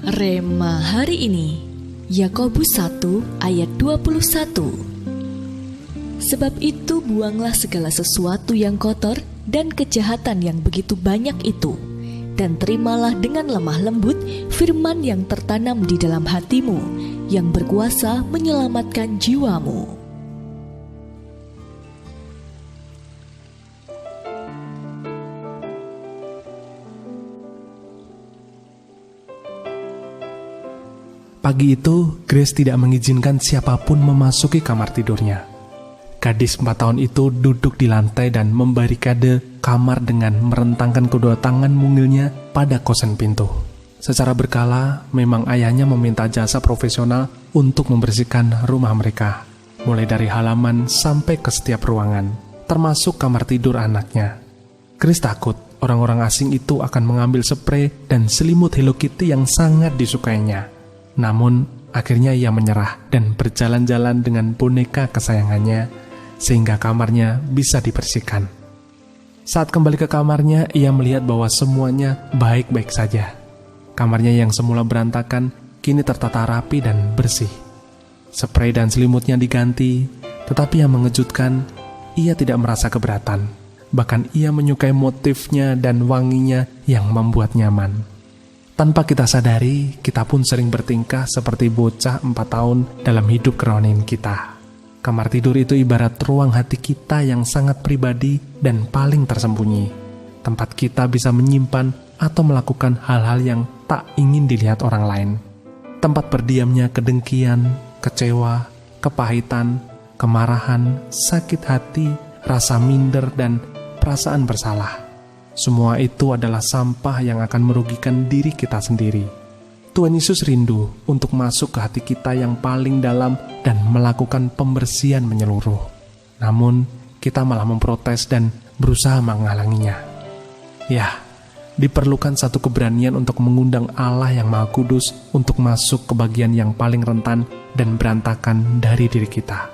Rema hari ini, Yakobus 1 ayat 21. Sebab itu buanglah segala sesuatu yang kotor dan kejahatan yang begitu banyak itu, dan terimalah dengan lemah lembut firman yang tertanam di dalam hatimu, yang berkuasa menyelamatkan jiwamu. Pagi itu, Grace tidak mengizinkan siapapun memasuki kamar tidurnya. Gadis 4 tahun itu duduk di lantai dan membarikade kamar dengan merentangkan kedua tangan mungilnya pada kosen pintu. Secara berkala, memang ayahnya meminta jasa profesional untuk membersihkan rumah mereka, mulai dari halaman sampai ke setiap ruangan, termasuk kamar tidur anaknya. Grace takut orang-orang asing itu akan mengambil sprei dan selimut Hello Kitty yang sangat disukainya. Namun, akhirnya ia menyerah dan berjalan-jalan dengan boneka kesayangannya, sehingga kamarnya bisa dibersihkan. Saat kembali ke kamarnya, ia melihat bahwa semuanya baik-baik saja. Kamarnya yang semula berantakan, kini tertata rapi dan bersih. Sprei dan selimutnya diganti, tetapi yang mengejutkan, ia tidak merasa keberatan. Bahkan ia menyukai motifnya dan wanginya yang membuat nyaman. Tanpa kita sadari, kita pun sering bertingkah seperti bocah 4 tahun dalam hidup kerohanian kita. Kamar tidur itu ibarat ruang hati kita yang sangat pribadi dan paling tersembunyi. Tempat kita bisa menyimpan atau melakukan hal-hal yang tak ingin dilihat orang lain. Tempat berdiamnya kedengkian, kecewa, kepahitan, kemarahan, sakit hati, rasa minder, dan perasaan bersalah. Semua itu adalah sampah yang akan merugikan diri kita sendiri. Tuhan Yesus rindu untuk masuk ke hati kita yang paling dalam dan melakukan pembersihan menyeluruh. Namun, kita malah memprotes dan berusaha menghalanginya. Ya, diperlukan satu keberanian untuk mengundang Allah yang Maha Kudus untuk masuk ke bagian yang paling rentan dan berantakan dari diri kita.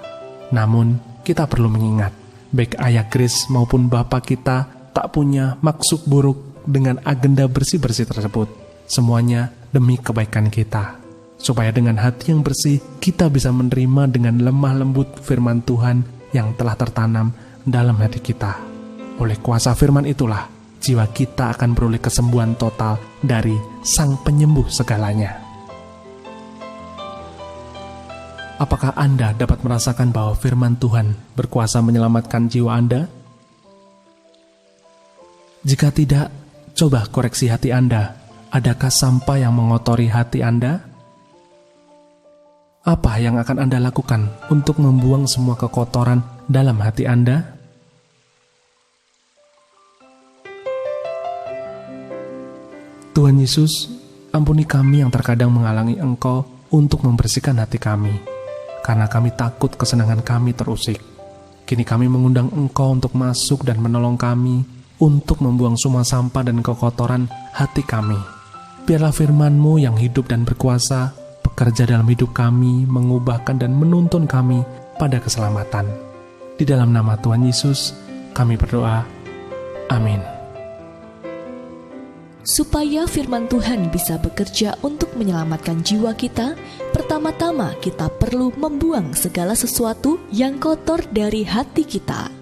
Namun, kita perlu mengingat, baik ayah Grace maupun bapak kita tak punya maksud buruk dengan agenda bersih-bersih tersebut. Semuanya demi kebaikan kita, supaya dengan hati yang bersih kita bisa menerima dengan lemah lembut firman Tuhan yang telah tertanam dalam hati kita. Oleh kuasa firman itulah jiwa kita akan beroleh kesembuhan total dari Sang Penyembuh segalanya. Apakah Anda dapat merasakan bahwa firman Tuhan berkuasa menyelamatkan jiwa Anda? Jika tidak, coba koreksi hati Anda. Adakah sampah yang mengotori hati Anda? Apa yang akan Anda lakukan untuk membuang semua kekotoran dalam hati Anda? Tuhan Yesus, ampuni kami yang terkadang menghalangi Engkau untuk membersihkan hati kami, karena kami takut kesenangan kami terusik. Kini kami mengundang Engkau untuk masuk dan menolong kami untuk membuang semua sampah dan kekotoran hati kami. Biarlah firman-Mu yang hidup dan berkuasa bekerja dalam hidup kami, mengubahkan dan menuntun kami pada keselamatan. Di dalam nama Tuhan Yesus, kami berdoa. Amin. Supaya firman Tuhan bisa bekerja untuk menyelamatkan jiwa kita, pertama-tama kita perlu membuang segala sesuatu yang kotor dari hati kita.